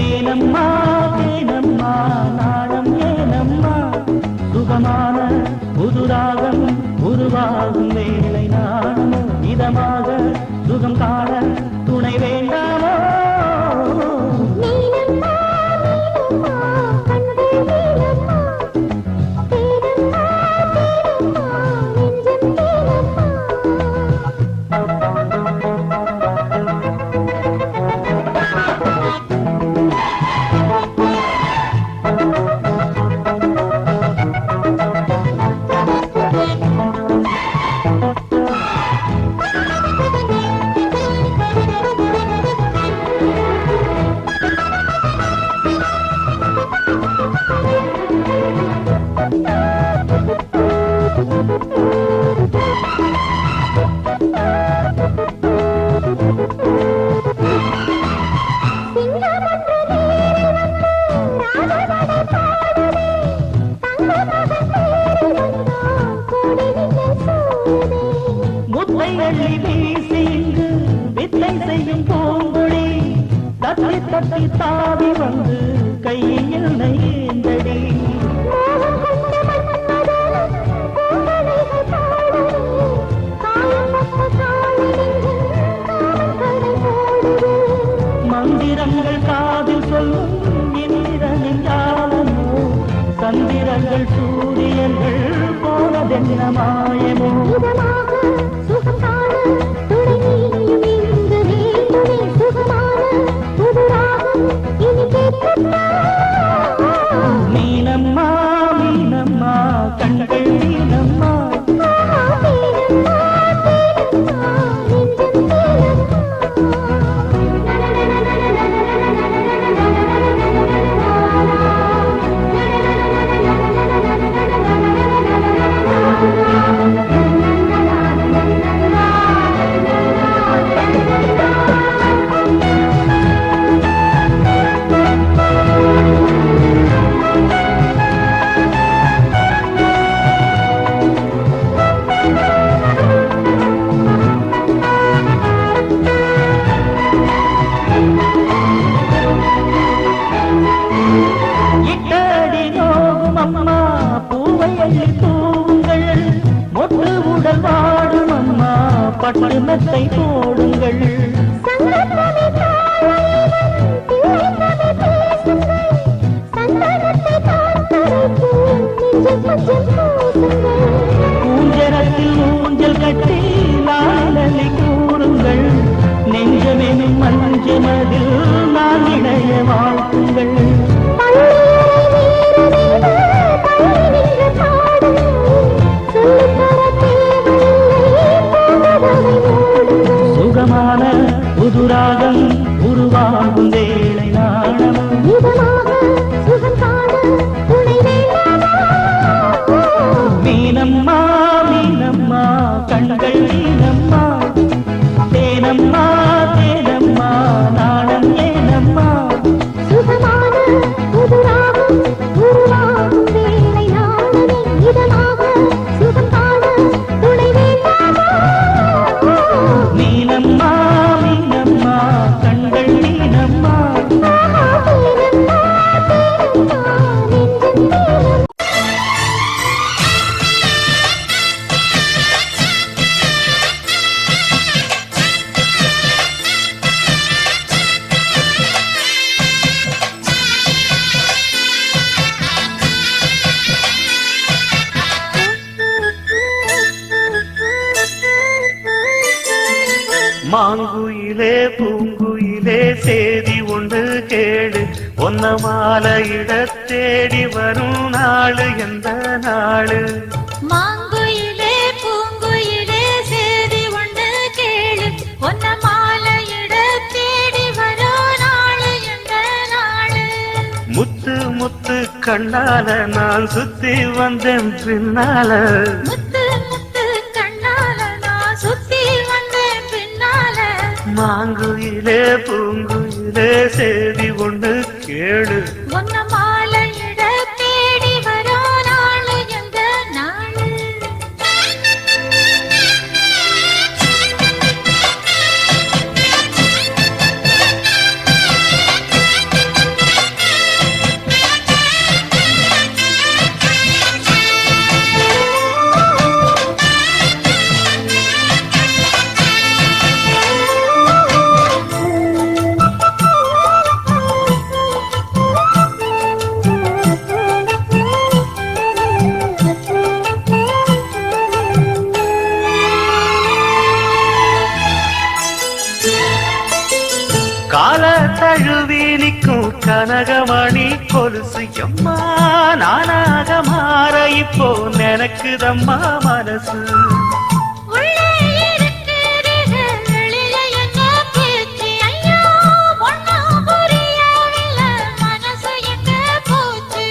தேனம்மா தேனம்மா நாணம் ஏனம்மா சுகமான புதுராகம் உருவாகும் வேளை நாணமோ இதமாக சுகம் காண துணை வேண்டாமோ தட்டி தாவி வந்து கையில் நைந்தடி மந்திரங்கள் காதில் சொல்லும் இந்திரனின் ஜாலமோ சந்திரங்கள் சூரியர்கள் போனதென்ன மாயமோ மீனம்மா மீனம்மா கண்கள் மீனம்மா பட்டு மெத்தை போடுங்கள் ஊஞ்சரத்தில் ஊஞ்சல் கட்டி லாலி கூறுங்கள் நெஞ்சமெனும் மஞ்சமதில் நான் இணைய வாழ்த்துங்கள் சுகமான புதுராகம் உருவாகும் வேளை நாணம் மீனம்மா மீனம்மா கண்கள் மீனம்மா தேனம்மா தேனம்மா நாணம் ஏனம்மா சுகமான புதுராகம் உருவாகும் வேளை நாணமே இதமாக சுகம் காண துணை வேண்டாமா மீனம்மா மீனம்மா கண்கள் மீனம்மா மாங்குயிலே பூங்குயிலே சேதி ஒன்று கேடு ஒன்ன மாலையிட தேடி வரும் நாளு எந்த நாளு மாங்குயிலே பூங்குயிலே சேதி ஒன்று கேளு ஒன்ன மாலையிட தேடி வரும் நாளு எந்த நாளு முத்து முத்து கண்ணால நான் சுத்தி வந்தேன் பின்னால மாங்குயிலே பூங்குயிலே சேதி ஒன்று கேளு ஒன்ன மாலையிட தேடி வரோ நாளு எந்த நாளு தழுவி நிற்கும் கனகமணி கொலுசு எம்மா நானாக மாற இப்போ நினைக்குதம்மா மனசு. உள்ளே இருக்கிறது வெளியில என்ன பேச்சு ஐயோ ஒண்ணும் புரியவில்லை மனசு எங்க போச்சு.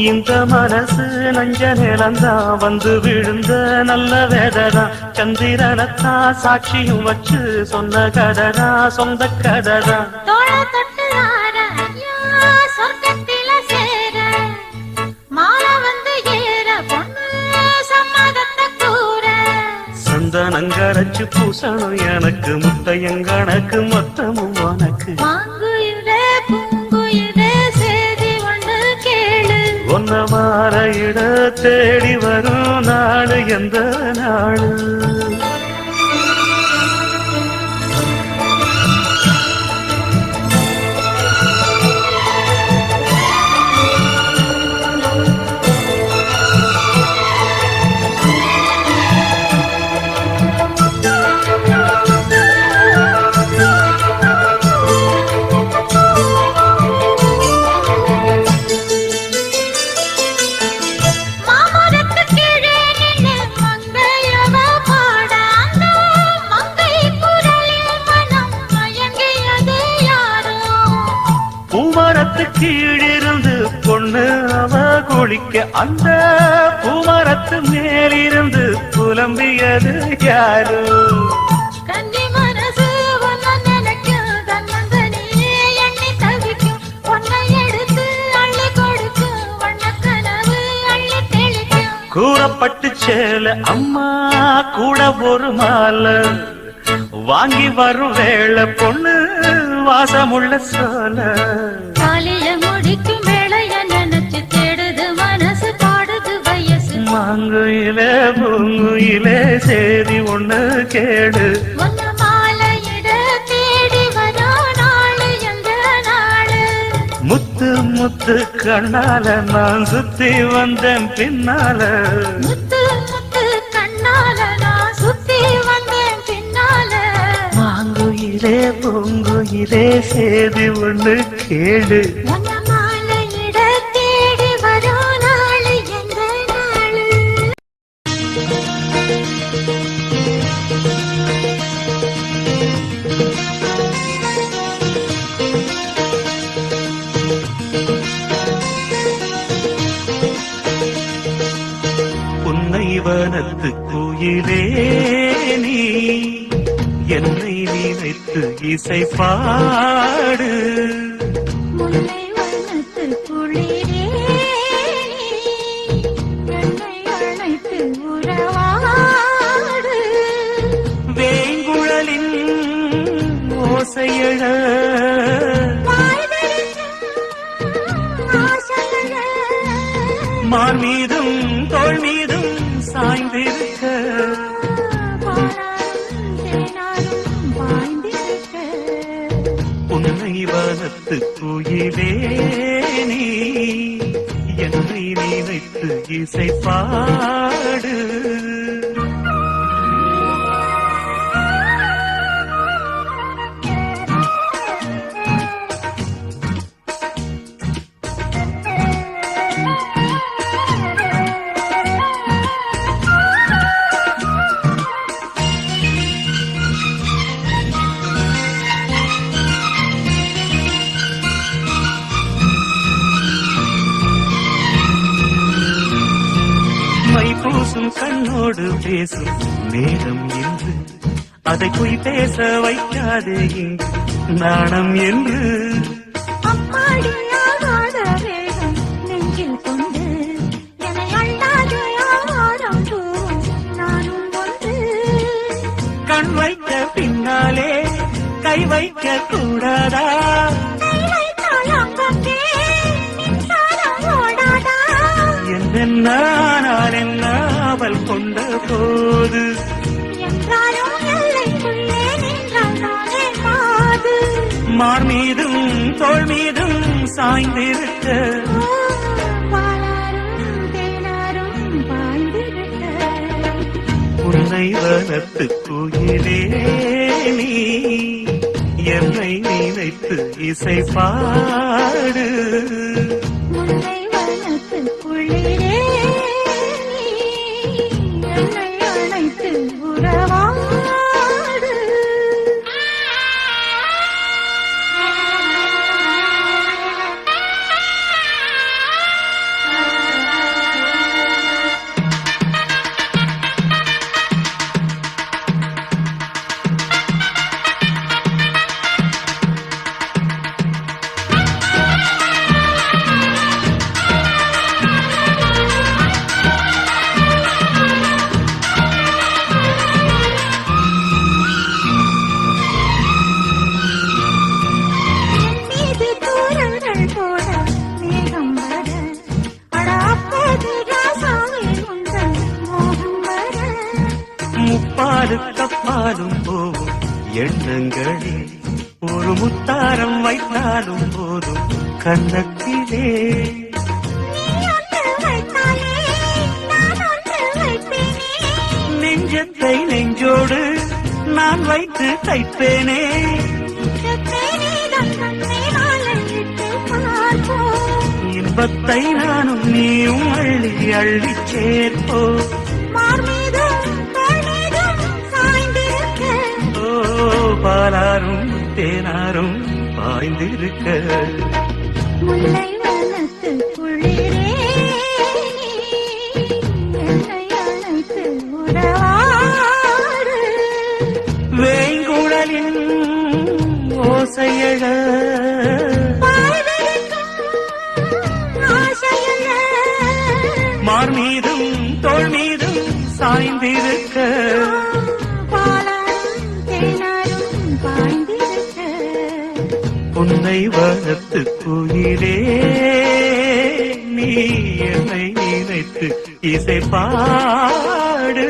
இந்த மனசு நஞ்ச நிலந்தான் வந்து விழுந்த நல்ல வேததான் சந்திரனத்தான் சாட்சியும் வச்சு சொன்ன கததான் சொந்த கததான். தோள தொட்டு ஆட ஐயா சொர்க்கத்தில சேர மாலை வந்து ஏற பொண்ணு சம்மதத்தை கூற. சந்தனங்கரைச்சு பூசணும் எனக்கு முத்தையங்கணக்கு மொத்தமும் உனக்கு. மாங்குயிலே பூங்குயிலே சேதி ஒண்ணு கேளு. ஒன்ன மாற இட தேடி வரும் நாடு எந்த நாடு. மாமரத்து கீழே நின்னு மங்கையவ பாட அந்த மங்கை குரலில் மனம் மயங்கியது யாரோ. பூமரத்து கீழிருந்து பொண்ணு அவ குளிக்க அந்த பூமரத்து மேலிருந்து புலம்பியது யாரு. கன்னி மனசு ஒன்ன நினைக்கும் தன்னந்தனியே எண்ணி தவிக்கும் ஒன்னை எடுத்து அள்ளி கொடுக்கும் வண்ணக்கனவு அள்ளி தெளிக்கும். கூறப்பட்டு சேல அம்மா கூட ஒரு மாலை வாங்கி வரும் வேளை பொண்ணு வாசமுள்ள சோல. காலிய முடிக்கும் வேளைய நினைச்சு தேடுது மனசு பாடுது வயசு. மாங்குயிலே பூங்குயிலே சேதி ஒண்ணு கேடு. ஒன்ன மாலையிட தேடி வரோ நாளு எந்த நாளு. முத்து முத்து கண்ணால நான் சுத்தி வந்தேன் பின்னால. முத்து முத்து கண்ணால நான் சுத்தி வந்தேன் பின்னால. மாங்குயிலே பூங்குயிலே சேதி ஒண்ணு கேடு. ஒன்ன மாலையிட தேடி வரோ நாளு எந்த நாளு. புன்னை வனத்து குயிலே நீ என்னை நினைத்து இசை பாடு. முல்லை வண்ணத்து குளிரே என்னை அழைத்து உறவாடு. வேங்குழலின் ஓசையழ மார் மீதும் தோள் மீதும் சாய்ந்திருக்க. புன்னை வனத்து குயிலே நீ என்னை நினைத்து இசை பாடு. மைப்பூசும் கண்ணோடு பேசும் நேரம் என்று அதை போய் பேச வைக்காதே இங்கு நாணம் என்று. அம்மாடியாகாத வேகம் நெஞ்சில் கொண்டு என்னை அள்ளாத யாரும் நானும் ஒன்று. கண் வைக்க பின்னாலே கை வைக்க கூடாதா. கை வைத்தால் அங்கங்கே மின்சாரம் ஓடாதா. என்னென்னால் என்ன அவள் கொண்ட போது என்றாலும் எல்லைக்குள்ளே நின்றால் நானே மாது. மார் மீதும் தோள் மீதும் சாய்ந்திருக்க. பாலாரும் தேனாரும் பாய்ந்திருக்க. புன்னை வனத்து குயிலே நீ என்னை நினைத்து இசை பாடு. முல்லை வனத்து குளிரே என்னை அழைத்து உறவாடு. முப்பாடு கப்பாலும் போகும் எண்ணங்களில் ஒரு முத்தாரம் வைத்தாலும் போதும் கன்னத்திலே. நெஞ்சத்தை நெஞ்சோடு நான் வைத்து தைப்பேனே. இன்பத்தை நானும் நீயும் அள்ளி அள்ளி சேர்ப்போ. பாலாரும் தேனாரும் பாய்ந்திருக்க. முல்லை வனத்து குளிரே என்னை அழைத்து உறவாடு. வேங்குழலின் ஓசையழ மார் மீதும் தோள் மீதும் சாய்ந்திருக்க. உன்னை வளர்த்து குயிலே நீ என்னை நினைத்து இசை பாடு.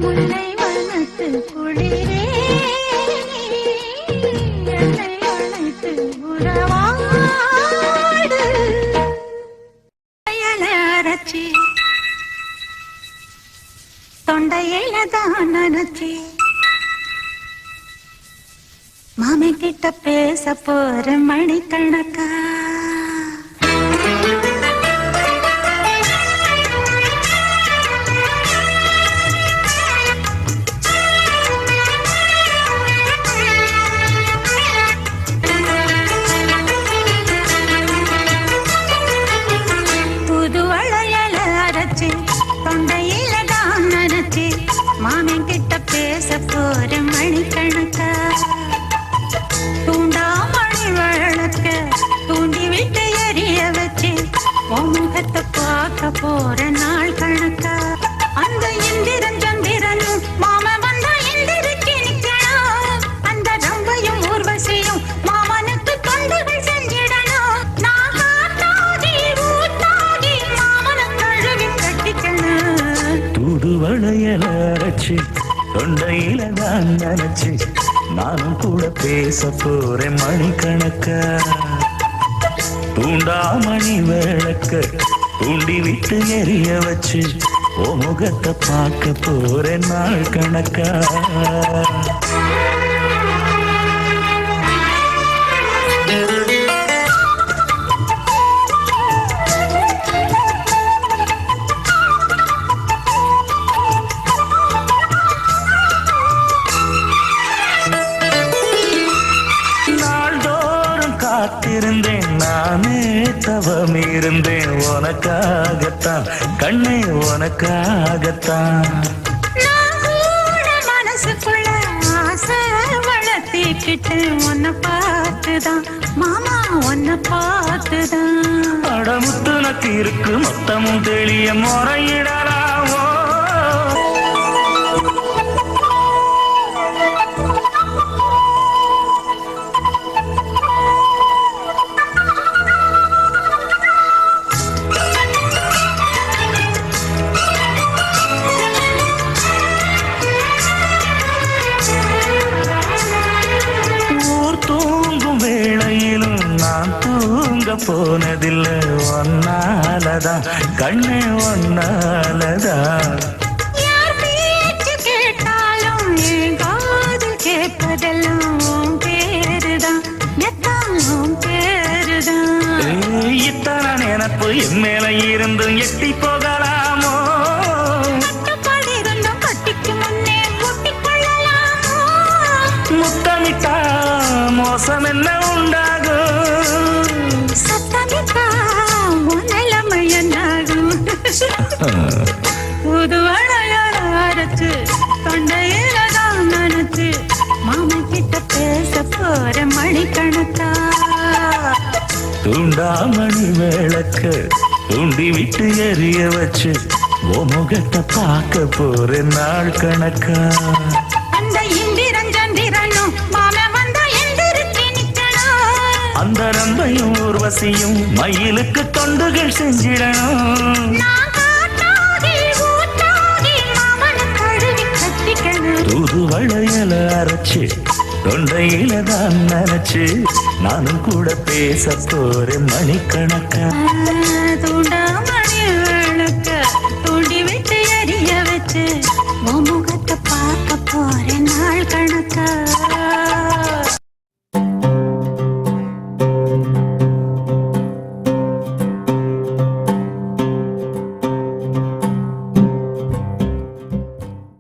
முல்லை வனத்து குளிரே என்னை அழைத்து உறவாடு. அரைச்சி தொண்டையில தான் நினைச்சி மாமி கிட்ட பேச போற மணிக்கணக்கா. புது வளையல அரைச்சி தொண்டையில தான் நினைச்சி மாமி கிட்ட பேச போற மணிக்கணக்கா. தூண்டாமணி வழக்க தூண்டி விட்டு எரிய வச்சு முகத்தை பார்க்க போற நாள் கணக்கா. அந்த இந்திரன் சந்திரனும் மாம வந்தா இந்திரிக்கு நிக்கணும். அந்த ரம்பையும் ஊர்வசியும் மாமனுக்கு தொண்டுகள் செஞ்சிடணும். நான் காத்தாகி ஊத்தாகி மாமனை கழுவி கட்டிக்கணும். தூது வளையல அரைச்சி தொண்டையில தான் நினைச்சு நானும் கூட பேச போறேன் மணிக்கணக்கா. தூண்டாமணி விளக்க தூண்டி விட்டு எரிய வச்சு ஓ முகத்தை பார்க்க போறேன் நாள் கணக்கா. காத்திருந்தேன் நானே தவம் இருந்தேன் உனக்காகத்தான் கண்ணே உனக்காகத்தான். மனசுக்குள்ள ஆசை வளர்த்திக்கிட்டு உன்னை பார்த்துதான் மாமா உன்னை பார்த்துதான். அடமுத்து நக்கு இருக்கு மொத்தமும் தெளிய முறையிடலாவோ. போனதில்லை ஒன்னாலதான் கண்ணே ஒன்னாலதான். யார் பேச்சு கேட்டாலும் என் காதில் கேட்பதெல்லாம் பேர் என் மேல இருந்தும் எட்டி போகலாமோ கட்டுப்பாடு இருந்தும் கட்டிக்கு முன்னே முட்டிக் கொள்ளலாமோ? முத்தமிட்டா மோசம் என்ன உண்டாகும் சத்தமிட்டா உன் நிலைமை என்னாகும்? புது வளையல் அரைச்சு தொண்டையில தான் நனைச்சு மாமா கிட்ட பேச போற மணிக்கணக்கா. தூண்டாமணி விளக்க தூண்டி விட்டு எரிய வச்சு ஓ முகத்தை பார்க்க போற நாள் கணக்கா அந்த இந்திரன் சந்திரனும் மாமா வந்தா எந்திரிச்சு நிக்கணும். அந்த ரம்பையும் ஊர்வசியும் மயிலுக்கு தொண்டுகள் செஞ்சிடணும் நான் காட்டாகி ஊட்டாகி மாமனை கழுவி கட்டிக்கணும். தூது வளையல அரைச்சு தொண்டையில தான் நினைச்சு நானும் கூட பேச போறேன் மணிக்கணக்கா தூண்டாமணி விளக்க தூண்டி விட்டு எரிய வச்சு உன் முகத்தை பார்க்க போறேன் நாள் கணக்கா.